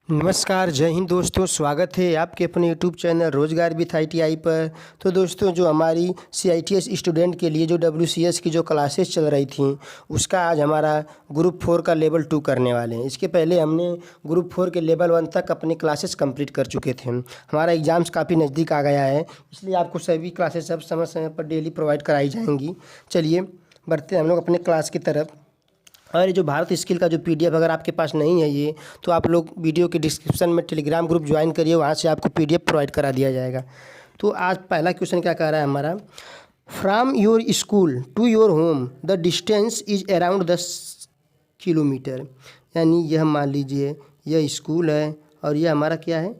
नमस्कार, जय हिंद दोस्तों। स्वागत है आपके अपने यूट्यूब चैनल रोजगार विथ आईटीआई पर। तो दोस्तों, जो हमारी सीआईटीएस स्टूडेंट के लिए जो डब्ल्यूसीएस की जो क्लासेस चल रही थी, उसका आज हमारा ग्रुप 4 का लेवल 2 करने वाले हैं। इसके पहले हमने ग्रुप 4 के लेवल 1 तक अपने क्लासेस कंप्लीट कर चुके थे। हमारा एग्ज़ाम्स काफ़ी नज़दीक आ गया है, इसलिए आपको सभी क्लासेस अब समय समय पर डेली प्रोवाइड कराई जाएंगी। चलिए बढ़ते हैं हम लोग अपने क्लास की तरफ। और ये जो भारत स्किल का जो पीडीएफ अगर आपके पास नहीं है ये, तो आप लोग वीडियो के डिस्क्रिप्शन में टेलीग्राम ग्रुप ज्वाइन करिए, वहाँ से आपको पीडीएफ प्रोवाइड करा दिया जाएगा। तो आज पहला क्वेश्चन क्या कह रहा है हमारा, from your school to your home the distance is around 10 kilometre. यानी यह मान लीजिए यह स्कूल है और यह हमारा क्या है,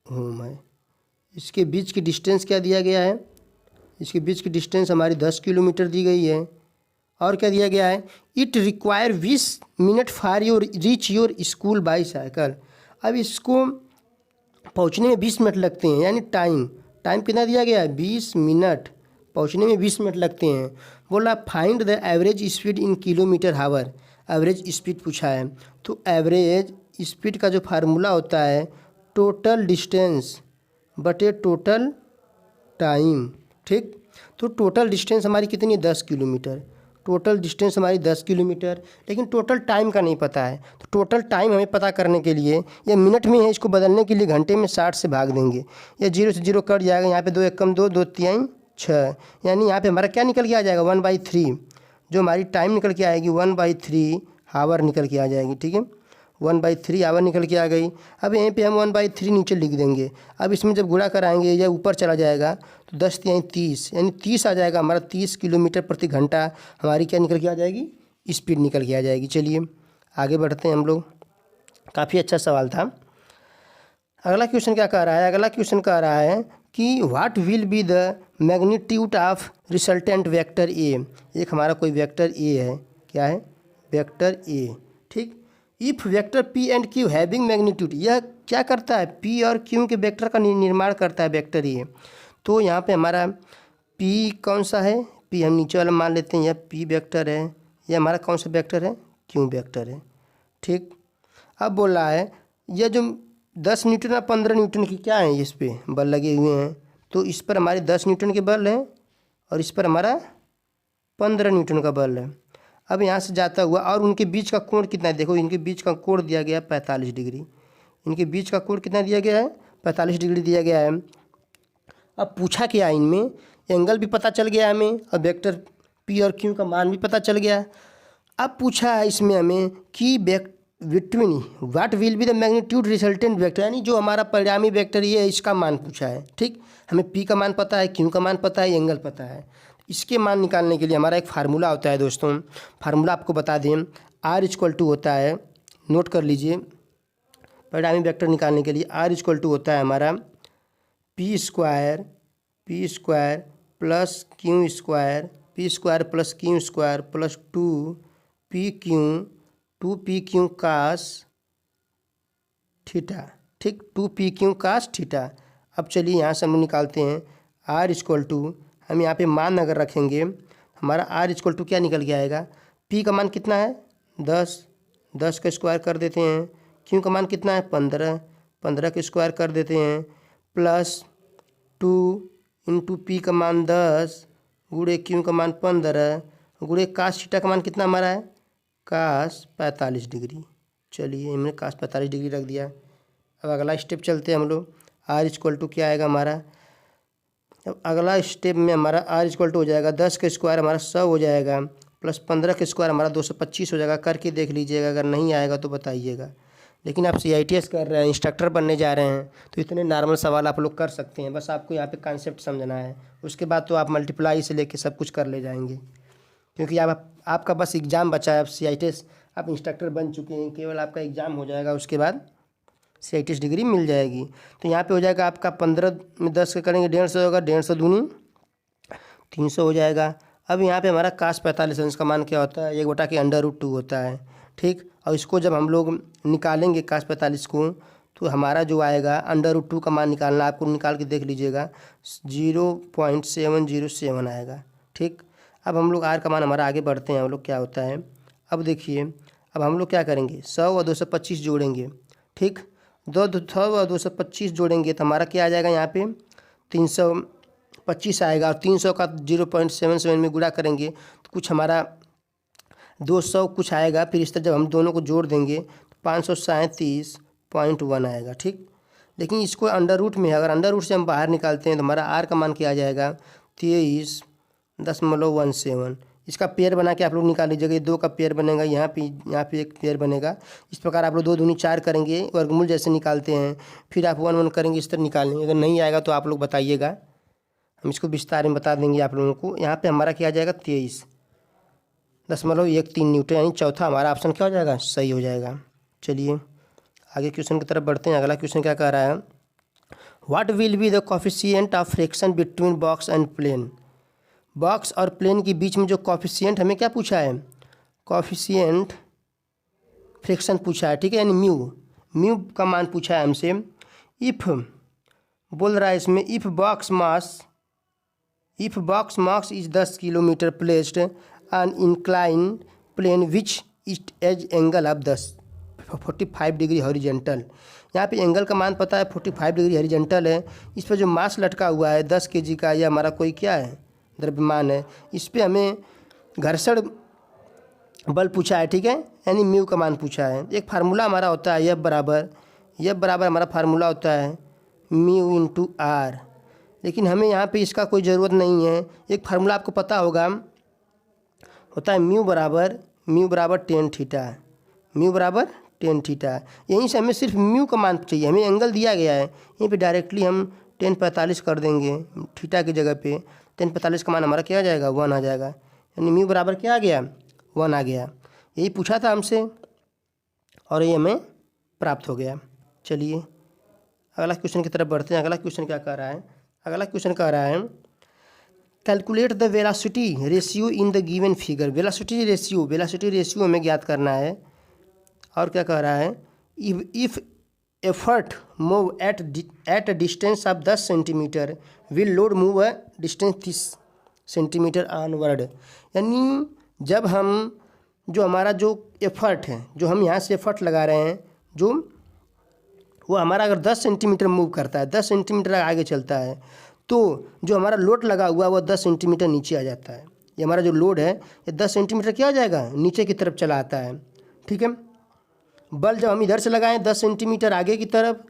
होम है। इसके बीच की डिस्टेंस क्या दिया गया है, इसके बीच की डिस्टेंस हमारी 10 किलोमीटर दी गई है। और क्या दिया गया है, it require 20 minute for your reach your school by cycle. अब इसको पहुंचने में 20 मिनट लगते हैं, यानी टाइम कितना दिया गया है, 20 मिनट। पहुंचने में 20 मिनट लगते हैं। बोला find the average speed in kilometre hour. Average speed पूछा है, तो एवरेज स्पीड का जो फार्मूला होता है टोटल डिस्टेंस बटे टोटल टाइम। ठीक, तो टोटल डिस्टेंस हमारी कितनी है, 10 किलोमीटर। टोटल डिस्टेंस हमारी 10 किलोमीटर, लेकिन टोटल टाइम का नहीं पता है। तो टोटल टाइम हमें पता करने के लिए, ये मिनट में है, इसको बदलने के लिए घंटे में 60 से भाग देंगे। या 0 से 0 कट जाएगा, यहाँ पे 2 एक कम 2, 2 तिहाई 6, यानी यहाँ पे हमारा क्या निकल के आ जाएगा, 1/3। जो हमारी टाइम निकल के आएगी 1/3 हावर निकल के आ जाएगी। ठीक है, 1/3 आवर निकल के आ गई। अब यहीं पे हम 1/3 नीचे लिख देंगे। अब इसमें जब गुणा कराएंगे या ऊपर चला जाएगा तो 10 तिहाई 30, यानी 30 आ जाएगा हमारा। 30 किलोमीटर प्रति घंटा हमारी क्या निकल के आ जाएगी, स्पीड निकल के आ जाएगी। चलिए आगे बढ़ते हैं हम लोग। काफ़ी अच्छा सवाल था। अगला क्वेश्चन क्या कह रहा है, अगला क्वेश्चन कह रहा है कि what will be the magnitude of resultant vector A. एक हमारा कोई वेक्टर ए है, क्या है, वेक्टर ए। ठीक, if vector P and Q having magnitude, यह क्या करता है, पी और क्यू के वेक्टर का निर्माण करता है वेक्टर ए। तो यहाँ पे हमारा पी कौन सा है, पी हम नीचे वाला मान लेते हैं, यह पी वेक्टर है। यह हमारा कौन सा वेक्टर है, क्यू वेक्टर है। ठीक, अब बोल रहा है यह जो 10 न्यूटन और 15 न्यूटन की क्या है, इस पे बल लगे हुए हैं। तो इस पर हमारे 10 न्यूटन के बल हैं और इस पर हमारा 15 न्यूटन का बल है। अब यहाँ से जाता हुआ, और उनके बीच का कोण कितना है, देखो इनके बीच का कोण दिया गया है 45 डिग्री। इनके बीच का कोण कितना दिया गया है, 45 डिग्री दिया गया है। अब पूछा क्या, इनमें एंगल भी पता चल गया हमें और वेक्टर पी और क्यू का मान भी पता चल गया। अब पूछा है इसमें हमें कि between what will be the magnitude resultant vector, यानी जो हमारा परिणामी वेक्टर ये है, इसका मान पूछा है। ठीक, हमें पी का मान पता है, क्यू का मान पता है, एंगल पता है। इसके मान निकालने के लिए हमारा एक फार्मूला होता है दोस्तों। फार्मूला आपको बता दें, आर इक्वल टू होता है, नोट कर लीजिए, परिणामी वेक्टर निकालने के लिए आर इक्वल टू होता है हमारा P square plus Q square, P square plus Q square plus 2 P Q cos theta. ठीक, 2 पी क्यू कास थीटा। अब चलिए यहाँ से हम निकालते हैं आर इक्वल टू, हम यहाँ पे मान अगर रखेंगे, हमारा आर इक्वल टू क्या निकल के आएगा, पी का मान कितना है 10 का स्क्वायर कर देते हैं, क्यू का मान कितना है 15 का स्क्वायर कर देते हैं, प्लस 2 इंटू पी का मान 10 गुणे क्यू का मान 15 गुणे कास थीटा का मान कितना हमारा है, कास 45 डिग्री। चलिए हमने कास 45 डिग्री रख दिया। अब अगला स्टेप चलते हैं हम लोग। आर इक्वल टू क्या आएगा हमारा, अब अगला स्टेप में हमारा आर इक्वल टू हो जाएगा 10 का स्क्वायर हमारा 100 हो जाएगा, प्लस 15 का स्क्वायर हमारा 225 हो जाएगा। करके देख लीजिएगा, अगर नहीं आएगा तो बताइएगा। लेकिन आप सीआईटीएस कर रहे हैं, इंस्ट्रक्टर बनने जा रहे हैं, तो इतने नॉर्मल सवाल आप लोग कर सकते हैं। बस आपको यहाँ पे कॉन्सेप्ट समझना है, उसके बाद तो आप मल्टीप्लाई से लेके सब कुछ कर ले जाएंगे। क्योंकि आपका बस एग्ज़ाम बचा है। अब सीआईटीएस आप इंस्ट्रक्टर बन चुके हैं, केवल आपका एग्ज़ाम हो जाएगा, उसके बाद सीआईटीएस डिग्री मिल जाएगी। तो यहाँ पे हो जाएगा आपका 15 में 10 का करेंगे 150 होगा, 150 दूनी 300 हो जाएगा। अब यहाँ पे हमारा कास 45 अंश का मान क्या होता है, 1/√2 होता है। ठीक, और इसको जब हम लोग निकालेंगे कास 45 को, तो हमारा जो आएगा √2 का मान निकालना, आपको निकाल के देख लीजिएगा, 0.707 आएगा। ठीक, अब हम लोग आर का मान हमारा आगे बढ़ते हैं हम लोग, क्या होता है। अब देखिए, अब हम लोग क्या करेंगे, 100 और 225 जोड़ेंगे। ठीक, 200 और 225 जोड़ेंगे तो हमारा क्या आ जाएगा यहाँ पे 325 आएगा, और 300 का 0.77 में गुणा करेंगे तो कुछ हमारा 200 कुछ आएगा। फिर इस तरह जब हम दोनों को जोड़ देंगे तो 537.1 आएगा। ठीक, लेकिन इसको अंडर रूट में है, अगर अंडर रूट से हम बाहर निकालते हैं तो हमारा आर का मान क्या आ जाएगा 23.17। इसका पेयर बना के आप लोग निकाल लीजिएगा, ये 2 का पेयर बनेगा, यहाँ पे एक पेयर बनेगा। इस प्रकार आप लोग 2 दूनी 4 करेंगे, वर्गमूल जैसे निकालते हैं, फिर आप 1 1 करेंगे, इस तरह निकालेंगे। अगर नहीं आएगा तो आप लोग बताइएगा, हम इसको विस्तार में बता देंगे आप लोगों को। यहाँ पे हमारा क्या आ जाएगा 23.13 न्यूटन, यानी चौथा हमारा ऑप्शन क्या हो जाएगा, सही हो जाएगा। चलिए आगे क्वेश्चन की तरफ बढ़ते हैं। अगला क्वेश्चन क्या कह रहा है, what will be the coefficient of fraction between box and plane. Box और प्लेन के बीच में जो कोफिशिएंट हमें क्या पूछा है, कोफिशिएंट फ्रैक्शन पूछा है, ठीक है, यानी म्यू का मान पूछा है हमसे। इफ़ बोल रहा है इसमें, if box mass is 10 kilometre placed on incline plane which it as angle of 45 degree horizontal. यहाँ पे एंगल का मान पता है 45 डिग्री हॉरिजेंटल है। इस पर जो मास लटका हुआ है 10 kg का, यह हमारा कोई क्या है, द्रव्यमान है। इस पे हमें घर्षण बल पूछा है, ठीक है, यानी म्यू का मान पूछा है। एक फार्मूला हमारा होता है एफ बराबर हमारा फार्मूला होता है म्यू इंटू आर, लेकिन हमें यहाँ पे इसका कोई ज़रूरत नहीं है। एक फार्मूला आपको पता होगा, होता है म्यू बराबर टेन थीटा। यहीं से हमें सिर्फ म्यू का मान चाहिए, हमें एंगल दिया गया है, यहीं पे डायरेक्टली हम 1045 कर देंगे थीटा की जगह पे। 1045 का मान हमारा क्या आ जाएगा, 1 आ जाएगा, यानी म्यू बराबर क्या आ गया, 1 आ गया। यही पूछा था हमसे और ये हमें प्राप्त हो गया। चलिए अगला क्वेश्चन की तरफ बढ़ते हैं। अगला क्वेश्चन क्या कह रहा है, अगला क्वेश्चन कह रहा है calculate the velocity ratio in the given figure. Velocity ratio हमें ज्ञात करना है। और क्या कह रहा है, if effort move at a distance of 10 centimetre will load move a distance 30 centimetre onward. यानी जब हम जो हमारा जो एफर्ट है, जो हम यहाँ से एफर्ट लगा रहे हैं, जो वो हमारा अगर 10 सेंटीमीटर मूव करता है, 10 सेंटीमीटर आगे चलता है, तो जो हमारा लोड लगा हुआ है वो 10 सेंटीमीटर नीचे आ जाता है। ये हमारा जो लोड है ये 10 सेंटीमीटर क्या आ जाएगा, नीचे की तरफ चला आता है। ठीक है, बल जब हम इधर से लगाएं 10 सेंटीमीटर आगे की तरफ,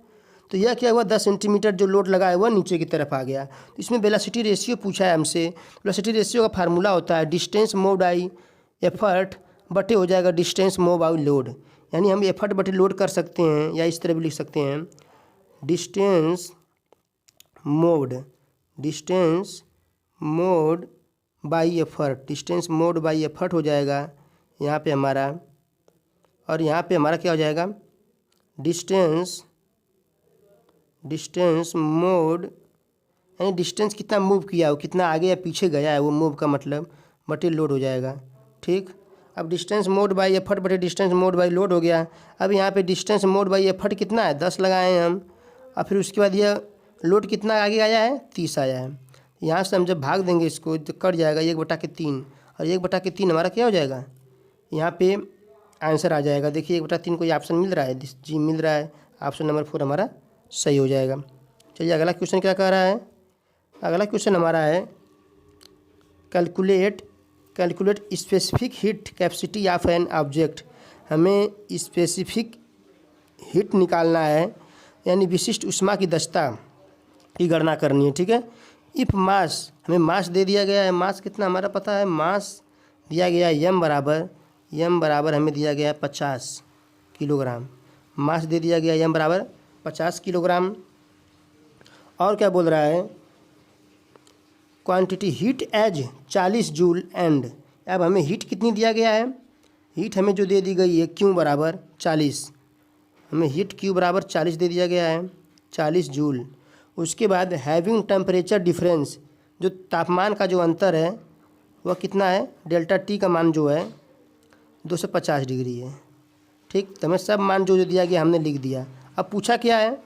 तो यह क्या हुआ, 10 सेंटीमीटर जो लोड लगा है वह नीचे की तरफ आ गया। तो इसमें वेलोसिटी रेशियो पूछा है हमसे। वेलोसिटी रेशियो का फार्मूला होता है डिस्टेंस मूव्ड बाई एफर्ट बटे हो जाएगा डिस्टेंस मूव बाई लोड। यानी हम एफर्ट बटे लोड कर सकते हैं, या इस तरह भी लिख सकते हैं डिस्टेंस मोड बाई एफर्ट हो जाएगा यहाँ पे हमारा। और यहाँ पे हमारा क्या हो जाएगा, डिस्टेंस मोड, यानी डिस्टेंस कितना मूव किया हो, कितना आगे या पीछे गया है, वो मूव का मतलब बटे लोड हो जाएगा। ठीक, अब डिस्टेंस मोड बाई एफर्ट बटे डिस्टेंस मोड बाई लोड हो गया। अब यहाँ पे डिस्टेंस मोड बाई एफर्ट कितना है, 10 लगाए हैं हम, और फिर उसके बाद यह लोड कितना आगे आया है, 30 आया है। यहाँ से हम जब भाग देंगे इसको तो कट जाएगा 1/3, और 1/3 हमारा क्या हो जाएगा, यहाँ पे आंसर आ जाएगा। देखिए 1/3 को ये ऑप्शन मिल रहा है, जी मिल रहा है, ऑप्शन नंबर 4 हमारा सही हो जाएगा। चलिए अगला क्वेश्चन क्या कह रहा है, अगला क्वेश्चन हमारा है calculate specific heat capacity of an object. हमें स्पेसिफिक हीट निकालना है, यानी विशिष्ट ऊष्मा की दक्षता की गणना करनी है। ठीक है, इफ़ मास, हमें मास दे दिया गया है, मास कितना हमारा पता है, मास दिया गया है यम बराबर हमें दिया गया है 50 किलोग्राम। मास दे दिया गया यम बराबर 50 किलोग्राम। और क्या बोल रहा है, quantity heat as 40 joule and. अब हमें हीट कितनी दिया गया है, हीट हमें जो दे दी गई है क्यू बराबर 40, हमें हीट क्यू बराबर 40 दे दिया गया है, 40 जूल। उसके बाद हैविंग टेम्परेचर डिफरेंस, जो तापमान का जो अंतर है वह कितना है, डेल्टा टी का मान जो है 250 डिग्री है। ठीक, तो हमें सब मान जो दिया गया हमने लिख दिया। अब पूछा क्या है,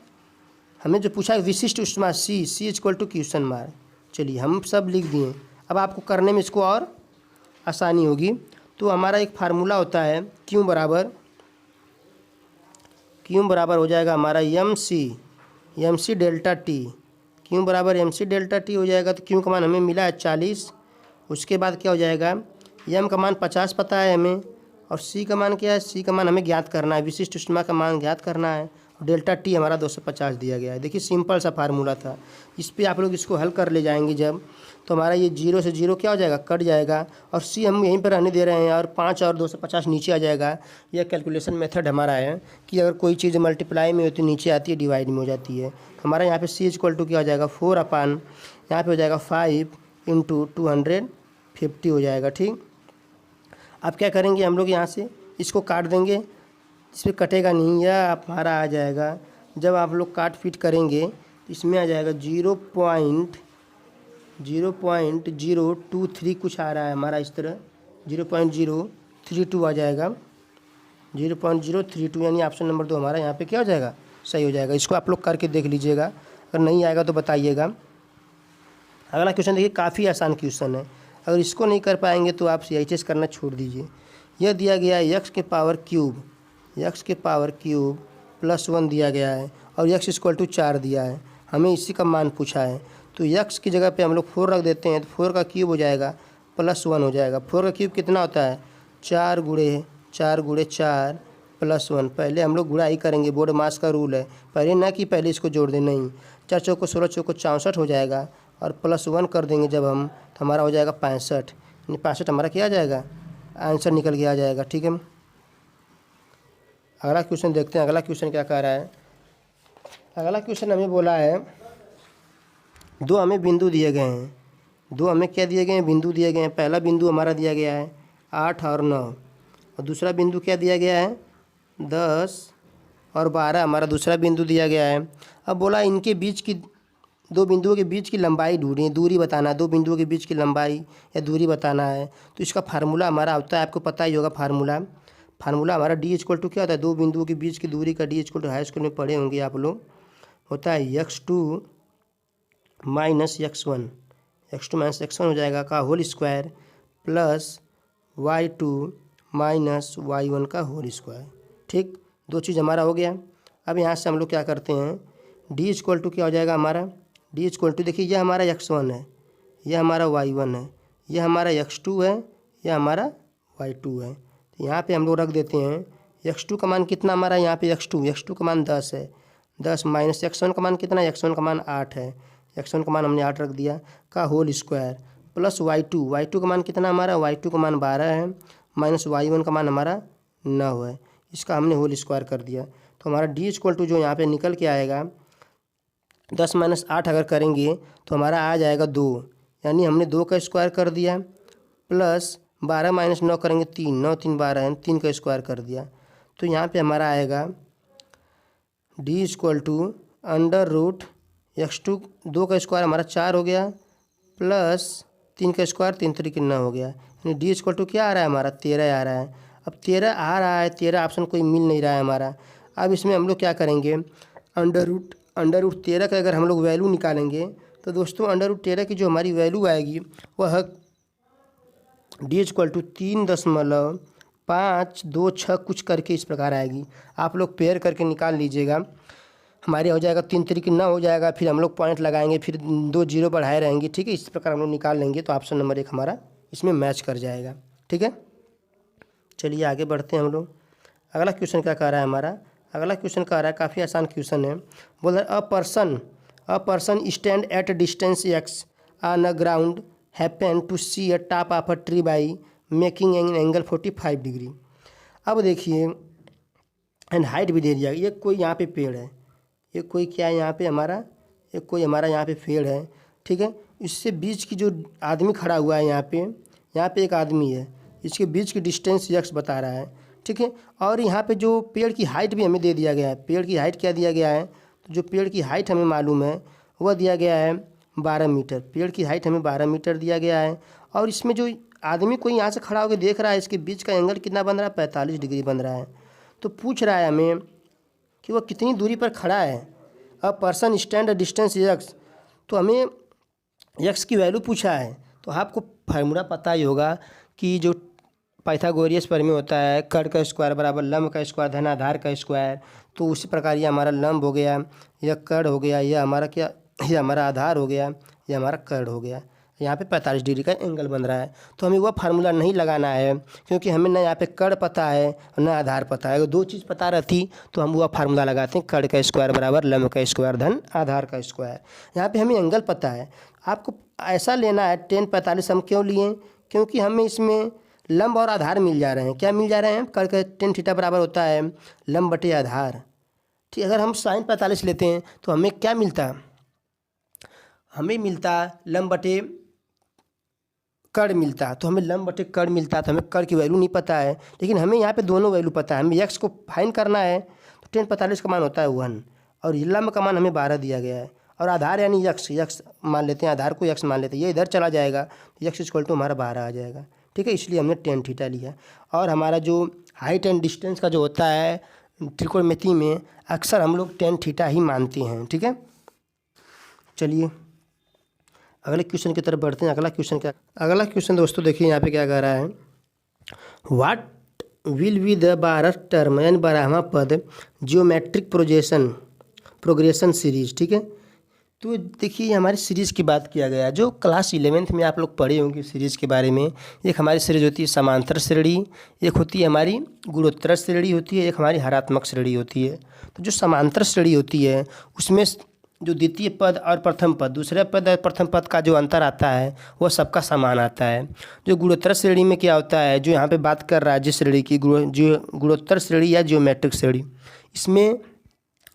हमें जो पूछा है विशिष्ट ऊष्मा सी इक्वल टू क्वेश्चन मार्क। चलिए हम सब लिख दिए, अब आपको करने में इसको और आसानी होगी। तो हमारा एक फार्मूला होता है क्यू क्यू बराबर हो जाएगा हमारा M C delta T. Q बराबर एम सी डेल्टा टी हो जाएगा। तो क्यू का मान हमें मिला है 40। उसके बाद क्या हो जाएगा, एम का मान 50 पता है हमें, और सी का मान क्या है, सी का मान हमें ज्ञात करना है, विशिष्ट ऊष्मा का मान ज्ञात करना है। डेल्टा टी हमारा 250 दिया गया है। देखिए सिंपल सा फार्मूला था। इस पे आप लोग इसको हल कर ले जाएंगे जब, तो हमारा ये 0 से 0 क्या हो जाएगा, कट जाएगा, और सी हम यहीं पर रहने दे रहे हैं, और 5 और 250 नीचे आ जाएगा। यह कैलकुलेशन मेथड हमारा है कि अगर कोई चीज़ मल्टीप्लाई में होती है नीचे आती है, डिवाइड में हो जाती है। हमारा यहाँ पे सी इक्वल टू क्या हो जाएगा, 4 अपान यहाँ पे हो जाएगा 5 इंटू 250 हो जाएगा। ठीक, अब क्या करेंगे हम लोग, यहाँ से इसको काट देंगे, इस पर कटेगा नहीं, यह हमारा आ जाएगा। जब आप लोग काट फिट करेंगे तो इसमें आ जाएगा 0.023 कुछ आ रहा है हमारा, इस तरह 0.032 आ जाएगा, 0.032, यानी ऑप्शन नंबर 2 हमारा यहाँ पे क्या हो जाएगा, सही हो जाएगा। इसको आप लोग करके देख लीजिएगा, अगर नहीं आएगा तो बताइएगा। अगला क्वेश्चन देखिए, काफ़ी आसान क्वेश्चन है। अगर इसको नहीं कर पाएंगे तो आप CHS करना छोड़ दीजिए। यह दिया गया है x के पावर क्यूब +1 दिया गया है, और x इक्वल टू 4 दिया है। हमें इसी का मान पूछा है, तो x की जगह पे हम लोग 4 रख देते हैं, तो 4 का क्यूब हो जाएगा +1 हो जाएगा। 4 का क्यूब कितना होता है, 4 गुणे 4 +1। पहले हम लोग गुणा ही करेंगे, बोर्ड मास का रूल है, पहले ना कि पहले इसको जोड़ दें, नहीं। 4 चौको 16, चौको 64 हो जाएगा, और +1 कर देंगे जब हम, तो हमारा हो जाएगा 65। 65 हमारा क्या आ जाएगा, आंसर निकल के आ जाएगा। ठीक है, अगला क्वेश्चन देखते हैं। अगला क्वेश्चन क्या कह रहा है, अगला क्वेश्चन हमें बोला है, दो हमें बिंदु दिए गए हैं, दो हमें क्या दिए गए हैं, बिंदु दिए गए हैं। पहला बिंदु हमारा दिया गया है 8 और 9, और दूसरा बिंदु क्या दिया गया है, 10 और 12 हमारा दूसरा बिंदु दिया गया है। अब बोला इनके बीच की, दो बिंदुओं के बीच की लंबाई ढूंढिए, दूरी बताना है, दो बिंदुओं के बीच की लंबाई या दूरी बताना है। तो इसका फार्मूला हमारा होता है, आपको पता ही होगा फार्मूला हमारा D इक्वल टू क्या होता है, दो बिंदुओं के बीच की दूरी का D equal to high school में पढ़े होंगे आप लोग, होता है x2 - x1, x2 - x1 हो जाएगा का whole square, plus y2 - y1 का होल स्क्वायर। ठीक, दो चीज़ हमारा हो गया। अब यहाँ से हम लोग क्या करते हैं, D इक्वल टू क्या हो जाएगा हमारा, D इक्वल टू देखिए, यह हमारा x1 है, यह हमारा y1 है, यह हमारा x2 है, यह हमारा y2 है। तो यहाँ पे हम लोग रख देते हैं, x2 का मान कितना हमारा, यहाँ पे x2 का मान 10 है, 10 माइनस x1 का मान कितना है, x1 का मान 8 है, x1 का मान हमने 8 रख दिया, का होल स्क्वायर, प्लस y2 का मान कितना हमारा, y2 का मान 12 है, माइनस y1 का मान हमारा 9 है, इसका हमने होल स्क्वायर कर दिया। तो हमारा D इक्वल टू जो यहाँ पे निकल के आएगा, 10 - 8 अगर करेंगे तो हमारा आ जाएगा 2, यानी हमने 2 का स्क्वायर कर दिया, प्लस 12 - 9 करेंगे 3, 9 - 3 12 है, 3 का स्क्वायर कर दिया। तो यहाँ पे हमारा आएगा D इक्वल टू √x2, 2 का स्क्वायर हमारा 4 हो गया, प्लस 3 का स्क्वायर 3 3 के 9 हो गया, यानी D इक्वल टू क्या आ रहा है हमारा, 13 आ रहा है। अब 13 आ रहा है, 13 ऑप्शन कोई मिल नहीं रहा है हमारा। अब इसमें हम लोग क्या करेंगे, √13 का अगर हम लोग वैल्यू निकालेंगे, तो दोस्तों √13 की जो हमारी वैल्यू आएगी वह D इक्वल टू 3.526 कुछ करके इस प्रकार आएगी। आप लोग पेयर करके निकाल लीजिएगा, हमारे हो जाएगा 3 3 के 9 हो जाएगा, फिर हम लोग पॉइंट लगाएंगे, फिर 2 0 बढ़ाए रहेंगे। ठीक है, इस प्रकार हम लोग निकाल लेंगे, तो ऑप्शन नंबर 1 हमारा इसमें मैच कर जाएगा। ठीक है, चलिए आगे बढ़ते हैं हम लोग। अगला क्वेश्चन क्या कह रहा है हमारा, अगला क्वेश्चन कह रहा है, काफ़ी आसान क्वेश्चन है। बोल रहा है, a person stand at distance x on a ground happen to see a top of a tree by making an angle 45 degree. अब देखिए, एंड हाइट भी दे दिया, ये कोई यहाँ पे पेड़ है, ये कोई क्या है यहाँ पे हमारा, ये कोई हमारा यहाँ पे पेड़ है। ठीक है, इससे बीच की जो आदमी खड़ा हुआ है यहाँ पे एक आदमी है, इसके बीच की डिस्टेंस x बता रहा है। ठीक है, और यहाँ पे जो पेड़ की हाइट भी हमें दे दिया गया है। पेड़ की हाइट क्या दिया गया है, तो जो पेड़ की हाइट हमें मालूम है वह दिया गया है 12 मीटर। पेड़ की हाइट हमें 12 मीटर दिया गया है, और इसमें जो आदमी कोई यहाँ से खड़ा होकर देख रहा है, इसके बीच का एंगल कितना बन रहा है, 45 डिग्री बन रहा है। तो पूछ रहा है हमें कि वह कितनी दूरी पर खड़ा है। A person stand distance x, तो हमें x की वैल्यू पूछा है। तो आपको फार्मूला पता ही होगा कि जो पाइथागोरस प्रमेय होता है, कर्ण का स्क्वायर बराबर लंब का स्क्वायर धन आधार का स्क्वायर। तो उसी प्रकार ये हमारा लंब हो गया, यह कर्ण हो गया, यह हमारा क्या, यह हमारा आधार हो गया, यह हमारा कर्ण हो गया। यहाँ पे 45 डिग्री का एंगल बन रहा है। तो हमें वह फार्मूला नहीं लगाना है, क्योंकि हमें ना यहाँ पे कर्ण पता है और ना आधार पता है। अगर दो चीज़ पता रहती तो हम वह फार्मूला लगाते हैं, कर्ण का स्क्वायर बराबर लंब का स्क्वायर धन आधार का स्क्वायर। यहाँ पे हमें एंगल पता है, आपको ऐसा लेना है। tan 45 हम क्यों लिए, क्योंकि हमें इसमें लंब और आधार मिल जा रहे हैं। क्या मिल जा रहे हैं, कर्ण का tan थीटा बराबर होता है लंब बटे आधार। ठीक, अगर हम sin 45 लेते हैं तो हमें क्या मिलता, हमें मिलता लंब बटे कर्ण मिलता। तो हमें लंब बटे कर्ण मिलता, तो हमें कर्ण की वैल्यू नहीं पता है, लेकिन हमें यहाँ पे दोनों वैल्यू पता है। हमें x को फाइंड करना है, तो tan 45 का मान होता है 1 और लंब का मान हमें 12 दिया गया है। और आधार यानी x मान लेते हैं, आधार को x मान लेते हैं, ये इधर चला जाएगा तो x इक्वल टू हमारा 12 आ जाएगा। ठीक है, इसलिए हमने tan थीटा लिया। और हमारा जो हाइट एंड डिस्टेंस का जो होता है त्रिकोणमिति में, अक्सर हम लोग tan थीटा ही मानते हैं। ठीक है, चलिए अगले क्वेश्चन की तरफ बढ़ते हैं। अगला क्वेश्चन दोस्तों देखिए यहाँ पे क्या कह रहा है, what will be the 12 term यानी 12वां पद जियोमेट्रिक प्रोग्रेशन सीरीज। ठीक है, तो देखिए हमारी सीरीज़ की बात किया गया, जो क्लास 11th में आप लोग पढ़े होंगे सीरीज़ के बारे में। एक हमारी सीरीज होती है समांतर श्रेणी, एक होती है हमारी गुणोत्तर श्रेणी होती है, एक हमारी हरात्मक श्रेणी होती है। तो जो समांतर श्रेणी होती है उसमें जो द्वितीय पद और प्रथम पद, दूसरे पद और प्रथम पद का जो अंतर आता है वह सबका समान आता है। जो गुणोत्तर श्रेणी में क्या होता है, जो यहाँ पे बात कर रहा है जिस श्रेणी की, जो गुणोत्तर श्रेणी या जियोमेट्रिक श्रेणी, इसमें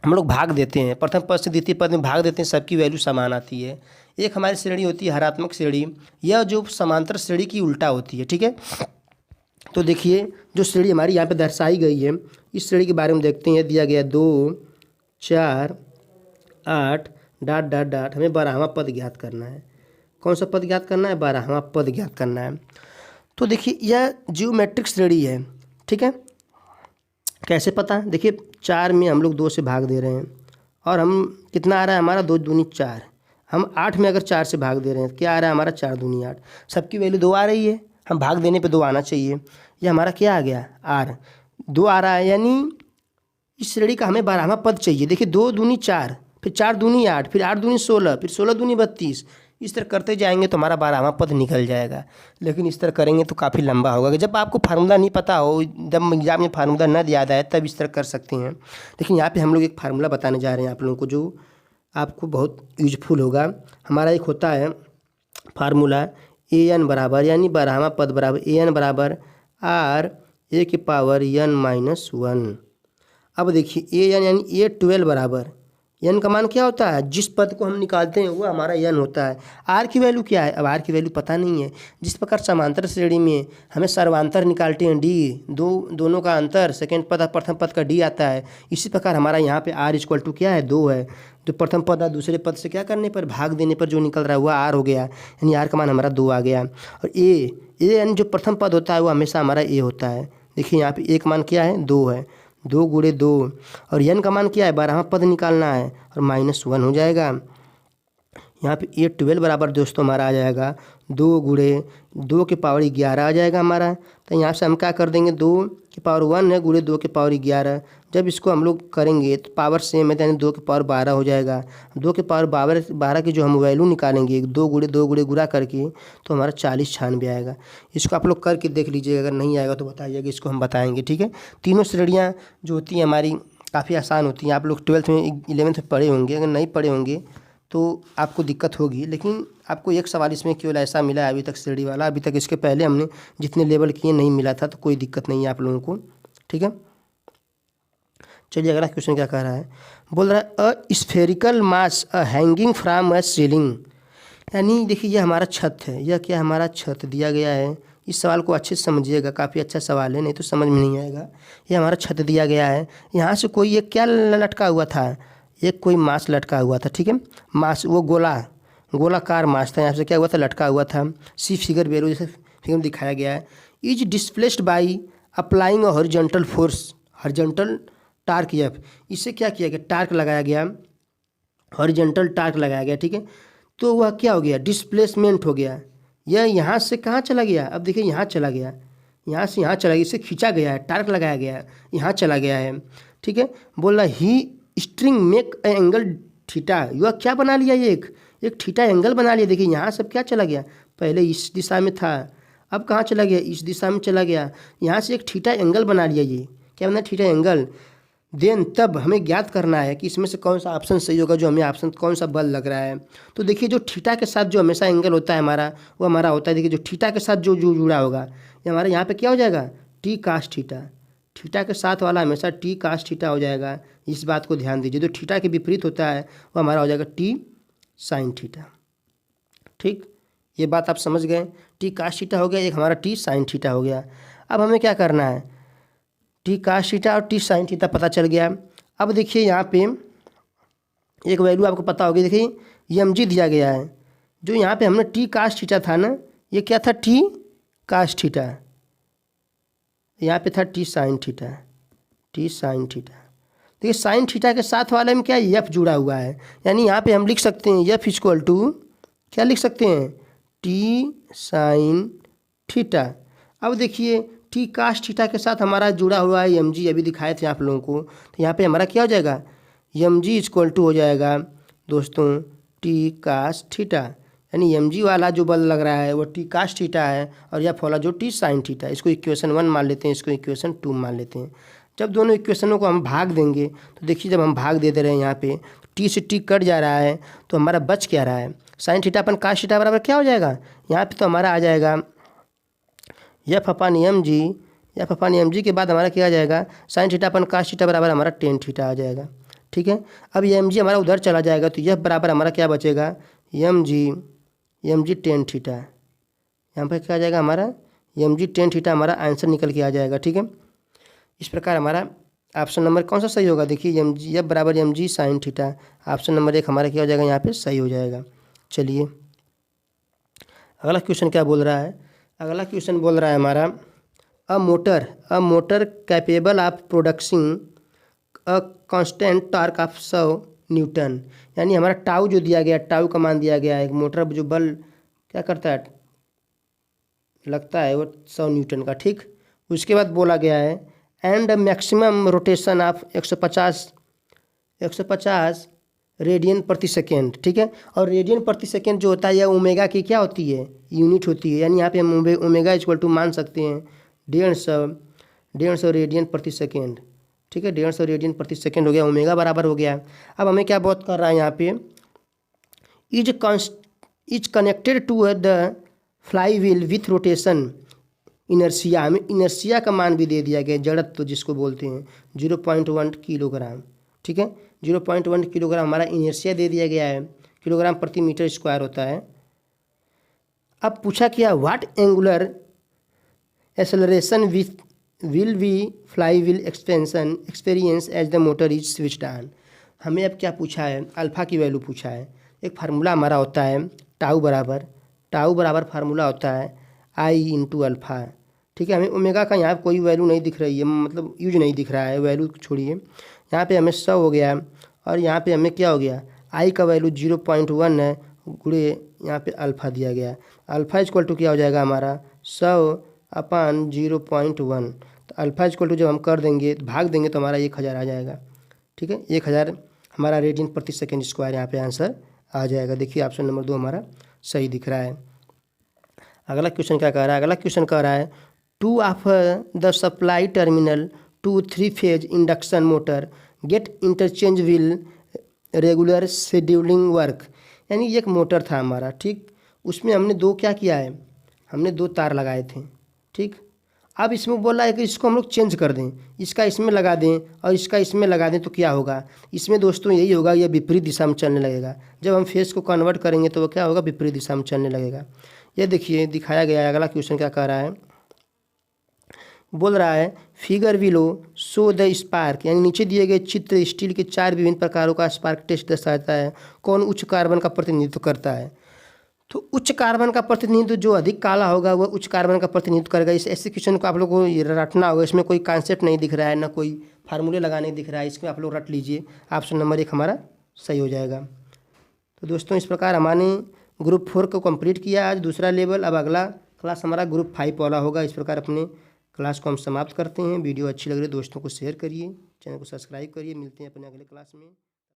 हम लोग भाग देते हैं, प्रथम पद से द्वितीय पद में भाग देते हैं, सबकी वैल्यू समान आती है। एक हमारी श्रेणी होती है हरात्मक श्रेणी, यह जो समांतर श्रेणी की उल्टा होती है। ठीक है, तो देखिए जो श्रेणी हमारी यहाँ पे दर्शाई गई है, इस श्रेणी के बारे में देखते हैं। दिया गया 2 4 8 डॉट डॉट डॉट, हमें 12वां पद ज्ञात करना है। कौन सा पद ज्ञात करना है, 12वां पद ज्ञात करना है। तो देखिए यह जियोमेट्रिक श्रेणी है। ठीक है, कैसे पता, देखिए 4 में हम लोग 2 से भाग दे रहे हैं और हम कितना आ रहा है हमारा 2 दूनी 4। हम 8 में अगर 4 से भाग दे रहे हैं, क्या आ रहा है हमारा 4 दूनी 8। सबकी वैल्यू 2 आ रही है, हम भाग देने पे 2 आना चाहिए। ये हमारा क्या आ गया, R 2 आ रहा है, यानी इस श्रेणी का हमें 12वां पद चाहिए। देखिए 2 दूनी 4, फिर 4 दूनी 8, फिर 8 दूनी 16, फिर 16 दूनी 32। इस तरह करते जाएंगे तो हमारा 12वां पद निकल जाएगा। लेकिन इस तरह करेंगे तो काफ़ी लंबा होगा। जब आपको फार्मूला नहीं पता हो, जब एग्जाम में फार्मूला न याद आए, तब इस तरह कर सकते हैं। लेकिन यहाँ पे हम लोग एक फार्मूला बताने जा रहे हैं आप लोगों को, जो आपको बहुत यूजफुल होगा। हमारा एक होता है फार्मूला an बराबर, यानी 12वां पद बराबर an बराबर r a की पावर n-1। अब देखिए an यानी A12 बराबर n का मान क्या होता है, जिस पद को हम निकालते हैं वो हमारा n होता है। r की वैल्यू क्या है, अब r की वैल्यू पता नहीं है। जिस प्रकार समांतर श्रेणी में हमें सर्वांतर निकालते हैं d, दोनों का अंतर सेकेंड पद और प्रथम पद का d आता है, इसी प्रकार हमारा यहाँ पे r इक्वल टू क्या है, 2 है। जो प्रथम पद और दूसरे पद से क्या करने पर, भाग देने पर जो निकल रहा है वह r हो गया, यानी r का मान हमारा 2 आ गया। और a यानी जो प्रथम पद होता है वो हमेशा हमारा a होता है। देखिए यहाँ पे एक मान क्या है, 2 है, 2 गुणे 2, और n का मान क्या है, 12वां पद निकालना है और -1 हो जाएगा। यहाँ पे A12 बराबर दोस्तों हमारा आ जाएगा 2 गुणे 2 के पावर 11 आ जाएगा हमारा। तो यहाँ से हम क्या कर देंगे, 2 के पावर 1 है गुणे 2 के पावर 11। जब इसको हम लोग करेंगे तो पावर सेम है, यानी 2 के पावर 12 हो जाएगा। 2 के पावर 12 की जो हम वैल्यू निकालेंगे 2 गुणे गुणा करके, तो हमारा 4096 आएगा। इसको आप लोग करके देख लीजिएगा, अगर नहीं आएगा तो बताइएगा, इसको हम बताएंगे। ठीक है, तीनों श्रेणियाँ जो होती हैं हमारी काफ़ी आसान होती हैं। आप लोग 12th में 11th में पढ़े होंगे, अगर नहीं पढ़े होंगे तो आपको दिक्कत होगी। लेकिन आपको एक सवाल इसमें केवल ऐसा मिला है अभी तक श्रेणी वाला, अभी तक इसके पहले हमने जितने लेवल किए नहीं मिला था, तो कोई दिक्कत नहीं है आप लोगों को। ठीक है, चलिए अगला क्वेश्चन क्या कह रहा है, बोल रहा है a spherical mass a hanging from a ceiling. यानी देखिए ये हमारा छत है, यह क्या हमारा छत दिया गया है। इस सवाल को अच्छे से समझिएगा, काफ़ी अच्छा सवाल है, नहीं तो समझ में नहीं आएगा। ये हमारा छत दिया गया है, यहाँ से कोई एक क्या लटका हुआ था, एक कोई मास लटका हुआ था। ठीक है, मास वो गोलाकार मास था, यहाँ से क्या हुआ था, लटका हुआ था। सी फिगर बेरो जैसे फिगर में दिखाया गया है। Is displaced by applying a horizontal force, horizontal torque F, इससे क्या किया गया, टार्क लगाया गया, हॉरिजॉन्टल टार्क लगाया गया। ठीक है, तो वह क्या हो गया, डिस्प्लेसमेंट हो गया। यह यहाँ से कहाँ चला गया, अब देखिए यहाँ चला गया, यहाँ से यहाँ चला गया, इसे खींचा गया है, टार्क लगाया गया है, यहाँ चला गया है। ठीक है। बोल रहा ही string make a angle theta, यह क्या बना लिया, ये एक थीटा एंगल बना लिया। देखिए यहाँ सब क्या चला गया, पहले इस दिशा में था, अब कहाँ चला गया, इस दिशा में चला गया। यहाँ से एक थीटा एंगल बना लिया, ये क्या बना, थीटा एंगल। देन तब हमें ज्ञात करना है कि इसमें से कौन सा ऑप्शन सही होगा, जो हमें ऑप्शन कौन सा बल लग रहा है। तो देखिए जो थीटा के साथ जो हमेशा एंगल होता है हमारा, वो हमारा होता है, देखिए जो थीटा के साथ जो जो जुड़ा होगा, ये हमारे यहाँ पे क्या हो जाएगा, टी कास थीटा। थीटा के साथ वाला हमेशा टी कास थीटा हो जाएगा, इस बात को ध्यान दीजिए। जो थीटा के विपरीत होता है वो हमारा हो जाएगा टी साइन थीटा। ठीक, ये बात आप समझ गए। टी कास थीटा हो गया, एक हमारा टी साइन थीटा हो गया। अब हमें क्या करना है, टी कास थीटा और टी साइन थीटा पता चल गया। अब देखिए यहाँ पे एक वैल्यू आपको पता होगी, देखिए एम जी दिया गया है। जो यहाँ पे हमने टी कास थीटा था ना, ये क्या था, टी कास थीटा, यहाँ पे था T sine theta, T sine theta. देखिए साइन थीटा के साथ वाले में क्या एफ जुड़ा हुआ है, यानी यहाँ पे हम लिख सकते हैं एफ इक्वल टू क्या लिख सकते हैं, टी साइन थीटा। अब देखिए टी कास थीटा के साथ हमारा जुड़ा हुआ है एम जी, अभी दिखाए थे आप लोगों को। तो यहाँ पे हमारा क्या हो जाएगा, एम जी इक्वल टू हो जाएगा दोस्तों टी कास थीटा, यानी एम जी वाला जो बल लग रहा है वो टी कास थीटा है, और यह वाला जो टी साइन थीटा है। इसको इक्वेशन 1 मान लेते हैं, इसको इक्वेशन 2 मान लेते हैं। जब दोनों इक्वेशनों को हम भाग देंगे तो देखिए जब हम भाग दे दे रहे हैं यहाँ पे टी से टी कट जा रहा है, तो हमारा बच क्या रहा है, साइन थीटा अपन कास थीटा बराबर क्या हो जाएगा, यहाँ पे तो हमारा आ जाएगा एफ अपान एम जी, एफ अपान एम जी के बाद हमारा क्या आ जाएगा, साइन थीटा अपन कास थीटा बराबर हमारा टेन थीटा आ जाएगा। ठीक है, अब एम जी हमारा उधर चला जाएगा, तो यह बराबर हमारा क्या बचेगा, एम जी टेन थीटा। यहाँ पर क्या आ जाएगा हमारा, एम जी टेन थीटा हमारा आंसर निकल के आ जाएगा। ठीक है, इस प्रकार हमारा ऑप्शन नंबर कौन सा सही होगा, देखिए एम जी एफ बराबर M G sine theta, option number 1 हमारा क्या हो जाएगा, यहाँ पे सही हो जाएगा। चलिए अगला क्वेश्चन क्या बोल रहा है, अगला क्वेश्चन बोल रहा है हमारा a motor capable of producing a constant torque of 100 newton, यानी हमारा टाउ जो दिया गया, टाउ का मान दिया गया है, एक मोटर जो बल क्या करता है, लगता है वो 100 न्यूटन का। ठीक, उसके बाद बोला गया है and maximum rotation of 150 radian प्रति सेकेंड। ठीक है, और रेडियन प्रति सेकेंड जो होता है यह ओमेगा की क्या होती है, यूनिट होती है, यानी यहाँ पे हम ओमेगा इक्वल टू मान सकते हैं 150 रेडियन प्रति सेकेंड। ठीक है, 150 रेडियन प्रति सेकेंड हो गया, ओमेगा बराबर हो गया। अब हमें क्या बात कर रहा है यहाँ पे, is connected to the flywheel with rotation inertia, हमें इनर्सिया का मान भी दे दिया गया, जड़त्व जिसको बोलते हैं 0.1 किलोग्राम। ठीक है, 0.1 किलोग्राम हमारा इनर्सिया दे दिया गया है, किलोग्राम प्रति मीटर स्क्वायर होता है। अब पूछा क्या, what angular acceleration will be flywheel experience as the motor is switched on. हमें अब क्या पूछा है, अल्फ़ा की वैल्यू पूछा है। एक फार्मूला हमारा होता है टाउ बराबर फार्मूला होता है आई इंटू अल्फ़ा। ठीक है, हमें ओमेगा का यहाँ कोई वैल्यू नहीं दिख रही है, मतलब यूज नहीं दिख रहा है, वैल्यू छोड़िए। यहाँ पे हमें 100 हो गया, और यहाँ पे हमें क्या हो गया, आई का वैल्यू 0.1 है, गुणे यहाँ पे अल्फ़ा दिया गया। अल्फ़ा इक्वल टू क्या हो जाएगा हमारा 100 अपान 0.1। तो अल्फ़ा इक्वल टू जब हम कर देंगे, भाग देंगे, तो हमारा 1000 आ जाएगा। ठीक है, 1000 हमारा रेडियन प्रति सेकेंड स्क्वायर यहाँ पे आंसर आ जाएगा। देखिए ऑप्शन नंबर 2 हमारा सही दिख रहा है। अगला क्वेश्चन क्या कह रहा है, अगला क्वेश्चन कह रहा है two of the supply terminal to 3 phase induction motor get interchange will regular scheduling work, यानी एक मोटर था हमारा। ठीक, उसमें हमने दो क्या किया है, हमने 2 तार लगाए थे। ठीक, अब इसमें बोल रहा है कि इसको हम लोग चेंज कर दें, इसका इसमें लगा दें और इसका इसमें लगा दें, तो क्या होगा, इसमें दोस्तों यही होगा, यह विपरीत दिशा में चलने लगेगा। जब हम फेस को कन्वर्ट करेंगे तो वो क्या होगा, विपरीत दिशा में चलने लगेगा। ये देखिए दिखाया गया है। अगला क्वेश्चन क्या कह रहा है, बोल रहा है figure below show the spark, यानी नीचे दिए गए चित्र स्टील के 4 विभिन्न प्रकारों का स्पार्क टेस्ट दर्शाता है, कौन उच्च कार्बन का प्रतिनिधित्व करता है। तो उच्च कार्बन का प्रतिनिधित्व जो अधिक काला होगा वह उच्च कार्बन का प्रतिनिधित्व करेगा। इस ऐसे क्वेश्चन को आप लोग को रटना होगा, इसमें कोई कॉन्सेप्ट नहीं दिख रहा है, ना कोई फार्मूले लगाने दिख रहा है, इसमें आप लोग रट लीजिए, ऑप्शन नंबर 1 हमारा सही हो जाएगा। तो दोस्तों इस प्रकार हमने ग्रुप 4 को कंप्लीट किया आज, दूसरा लेवल। अब अगला क्लास हमारा ग्रुप 5 वाला होगा। इस प्रकार अपने क्लास को हम समाप्त करते हैं। वीडियो अच्छी लग रही है दोस्तों को शेयर करिए। चैनल को सब्सक्राइब करिए। मिलते हैं अपने अगले क्लास में।